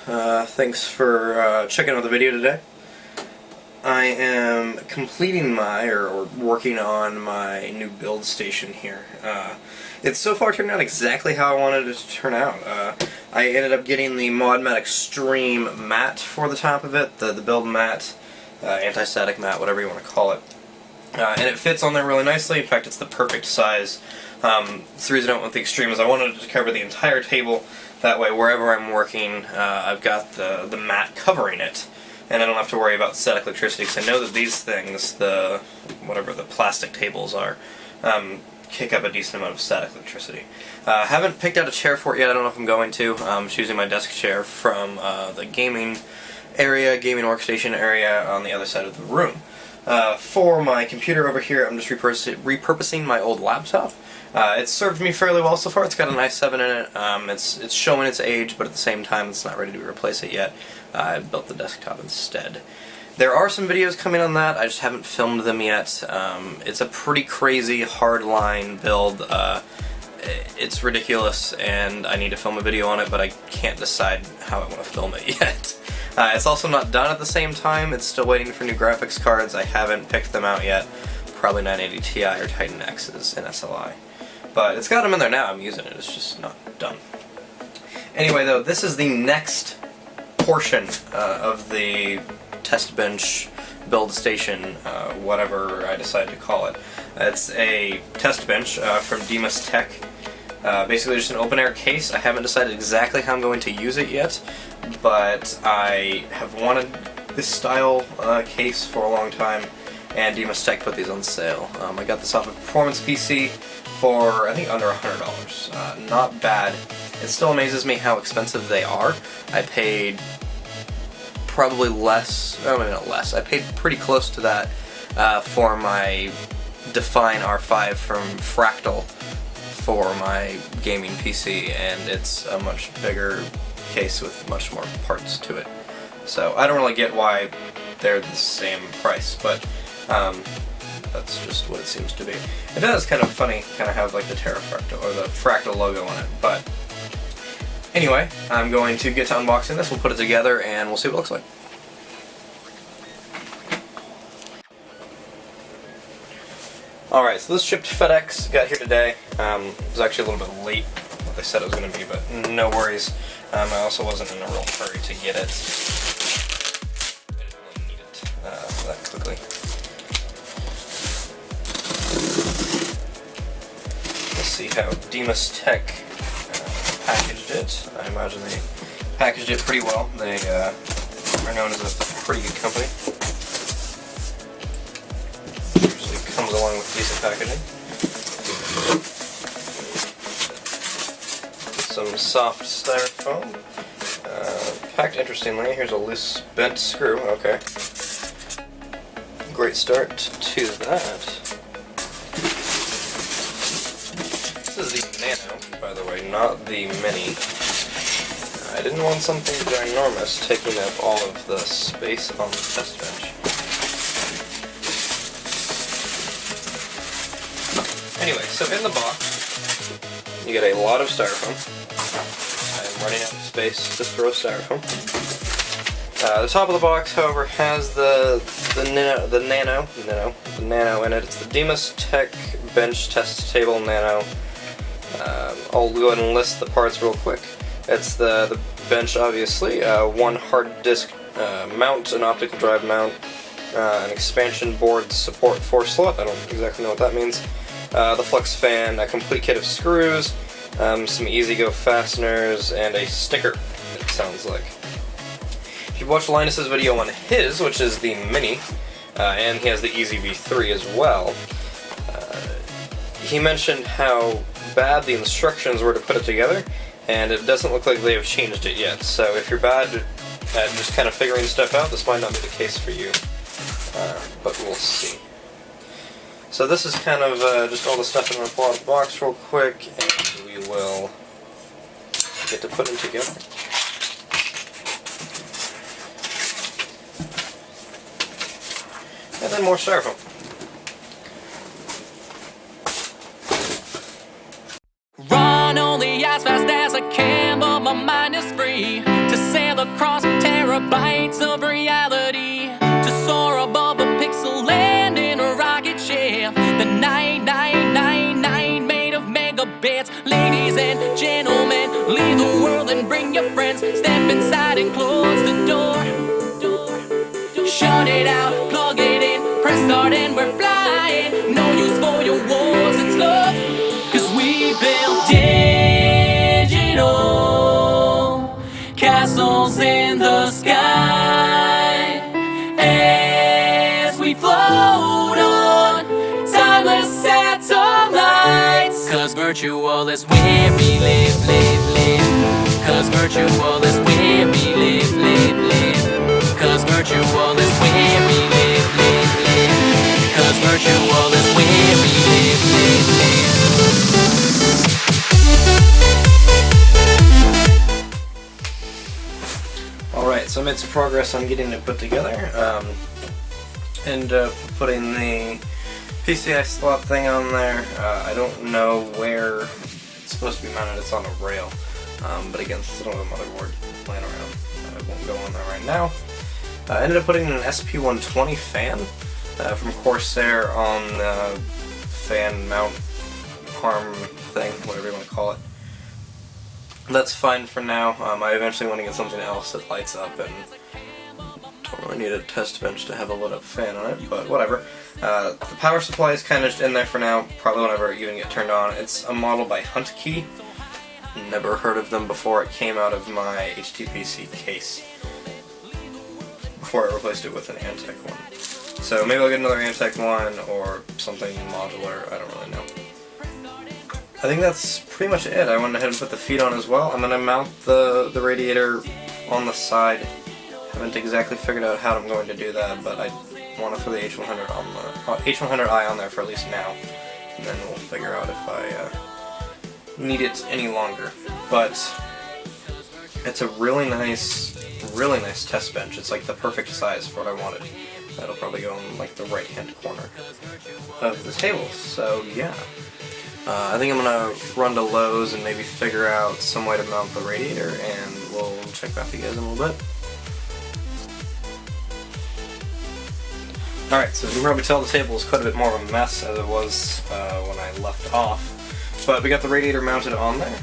Thanks for checking out the video today. I am completing or working on my new build station here. It's so far turned out exactly how I wanted it to turn out. I ended up getting the ModMat Extreme mat for the top of it, the build mat, anti-static mat, whatever you want to call it. And it fits on there really nicely. In fact, it's the perfect size. The reason I went with the Extreme is I wanted it to cover the entire table. That way, wherever I'm working, I've got the mat covering it, and I don't have to worry about static electricity, because I know that these things, whatever the plastic tables are, kick up a decent amount of static electricity. Haven't picked out a chair for it yet. I don't know if I'm going to. I'm just using my desk chair from the gaming workstation area on the other side of the room. For my computer over here, I'm just repurposing my old laptop. It's served me fairly well so far. It's got an i7 in it. It's showing its age, but at the same time, it's not ready to replace it yet. I built the desktop instead. There are some videos coming on that. I just haven't filmed them yet. It's a pretty crazy, hardline build. It's ridiculous, and I need to film a video on it, but I can't decide how I want to film it yet. It's also not done at the same time. It's still waiting for new graphics cards. I haven't picked them out yet. Probably 980 Ti or Titan X's in SLI. But it's got them in there now. I'm using it. It's just not done. Anyway, though, this is the next portion of the test bench build station, whatever I decide to call it. It's a test bench from DimasTech. Basically just an open air case. I haven't decided exactly how I'm going to use it yet, but I have wanted this style case for a long time, and DimasTech put these on sale. I got this off of Performance PC for, I think, under $100. Not bad. It still amazes me how expensive they are. I paid probably less, oh, maybe not less, I paid pretty close to that for my Define R5 from Fractal for my gaming PC, and it's a much bigger case with much more parts to it. So I don't really get why they're the same price, but that's just what it seems to be. It does kind of funny, kind of have like the Fractal or the Fractal logo on it, but anyway, I'm going to get to unboxing this. We'll put it together and we'll see what it looks like. Alright, so this shipped FedEx, got here today. It was actually a little bit late what they said it was going to be, but no worries. I also wasn't in a real hurry to get it. I didn't really need it that quickly. Let's see how DimasTech packaged it. I imagine they packaged it pretty well. They are known as a pretty good company. Usually comes along with decent packaging. Some soft styrofoam. Packed interestingly. Here's a loose bent screw. Okay. Great start to that. This is the Nano, by the way, not the Mini. I didn't want something ginormous taking up all of the space on the test bench. Anyway, so in the box, you get a lot of styrofoam. I'm running out of space to throw styrofoam. The top of the box, however, has the Nano in it. It's the DimasTech Bench Test Table Nano. I'll go ahead and list the parts real quick. It's the bench, obviously, one hard disk mount, an optical drive mount, an expansion board support 4-slot, I don't exactly know what that means, the flex fan, a complete kit of screws, some easy-go fasteners, and a sticker, it sounds like. If you've watched Linus's video on his, which is the Mini, and he has the Easy V3 as well, he mentioned how bad the instructions were to put it together, and it doesn't look like they have changed it yet. So if you're bad at just kind of figuring stuff out, this might not be the case for you, but we'll see. So this is kind of just all the stuff I'm going to pull out of the box real quick, and we will get to put them together. And then more styrofoam. Run only as fast as I can, but my mind is free to sail across terabytes of reality to soar above a pixel land in a rocket ship. The 9999 made of megabits. Ladies and gentlemen, leave the world and bring your friends. Step inside and close the door. Shut it out, plug it in, press start and we're flying. No use for your wars, it's love. 'Cause we build digital castles in the sky as we float on timeless satellites. 'Cause virtual is where we live, live, live. 'Cause virtual is where we live, live, live. 'Cause virtual is where we live, live, live. 'Cause virtual is where we live, live, live. Alright, so I made some progress on getting it put together, and putting the PCI slot thing on there. I don't know where it's supposed to be mounted. It's on a rail, but again, still don't have a motherboard laying around. I won't go on there right now. I ended up putting in an SP120 fan from Corsair on the fan mount arm thing, whatever you want to call it. That's fine for now. I eventually want to get something else that lights up, and don't really need a test bench to have a lit up fan on it, but whatever. The power supply is kind of in there for now, probably whenever it even get turned on. It's a model by H100i. Never heard of them before. It came out of my HTPC case before I replaced it with an Antec one. So maybe I'll get another Antec one or something modular, I don't really know. I think that's pretty much it. I went ahead and put the feet on as well. I'm going to mount the radiator on the side. Haven't exactly figured out how I'm going to do that, but I want to throw the H100i on there for at least now, and then we'll figure out if I need it any longer. But it's a really nice test bench. It's like the perfect size for what I wanted. That'll probably go in like the right-hand corner of the table. So yeah. I think I'm going to run to Lowe's and maybe figure out some way to mount the radiator, and we'll check back with you guys in a little bit. Alright, so as you can probably tell, the table is quite a bit more of a mess as it was when I left off. But we got the radiator mounted on there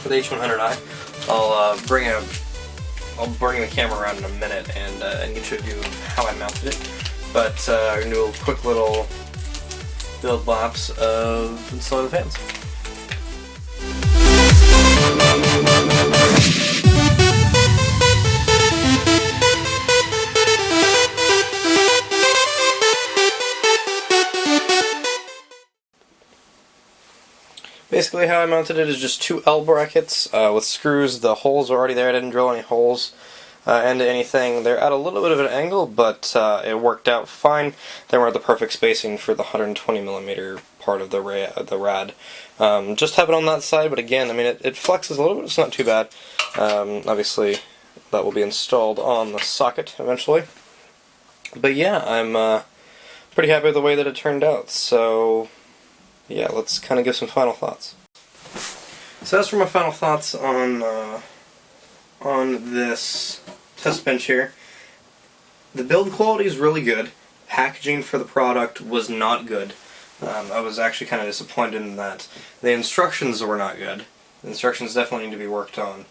for the H100i. I'll bring the camera around in a minute and get you a view of how I mounted it. But I'm going to do a quick little build laps of installing the fans. Basically how I mounted it is just two L brackets with screws. The holes are already there. I didn't drill any holes into anything. They're at a little bit of an angle, but it worked out fine. They were at the perfect spacing for the 120mm part of the rad. Just have it on that side, but again, I mean, it flexes a little bit. It's not too bad. Obviously, that will be installed on the socket eventually. But yeah, I'm pretty happy with the way that it turned out. So yeah, let's kind of give some final thoughts. So as for my final thoughts on this test bench here, the build quality is really good. Packaging for the product was not good. I was actually kind of disappointed in that. The instructions were not good. The instructions definitely need to be worked on.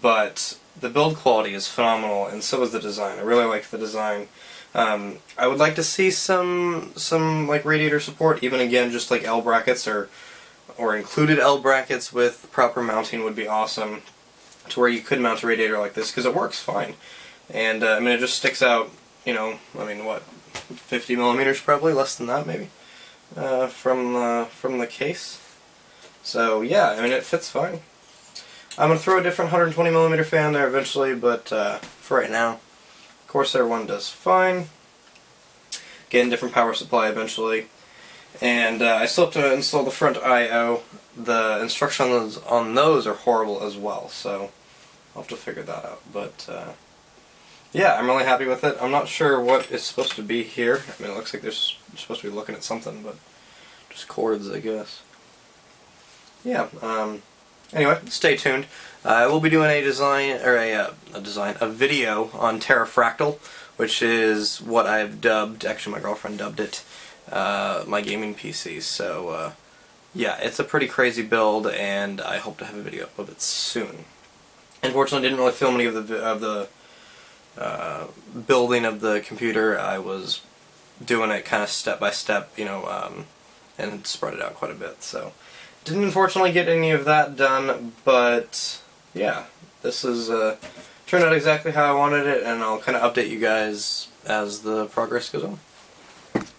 But the build quality is phenomenal, and so is the design. I really like the design. I would like to see some like radiator support, even again just like L brackets or included L brackets with proper mounting would be awesome, to where you could mount a radiator like this, because it works fine. And I mean, it just sticks out, you know, I mean, what, 50mm probably, less than that maybe, from the case. So yeah, I mean, it fits fine. I'm going to throw a different 120mm fan there eventually, but for right now, Corsair one does fine. Again, different power supply eventually. And I still have to install the front I/O. The instructions on those are horrible as well, so I'll have to figure that out. But yeah, I'm really happy with it. I'm not sure what is supposed to be here. I mean, it looks like they're supposed to be looking at something, but just cords, I guess. Yeah, Anyway, stay tuned. I will be doing a video on Terrafractal, which is what I've dubbed, actually my girlfriend dubbed it, my gaming PC. So yeah, it's a pretty crazy build, and I hope to have a video of it soon. Unfortunately, I didn't really film any of the building of the computer. I was doing it kind of step by step, you know, and spread it out quite a bit. So didn't unfortunately get any of that done, but yeah, this is turned out exactly how I wanted it, and I'll kind of update you guys as the progress goes on.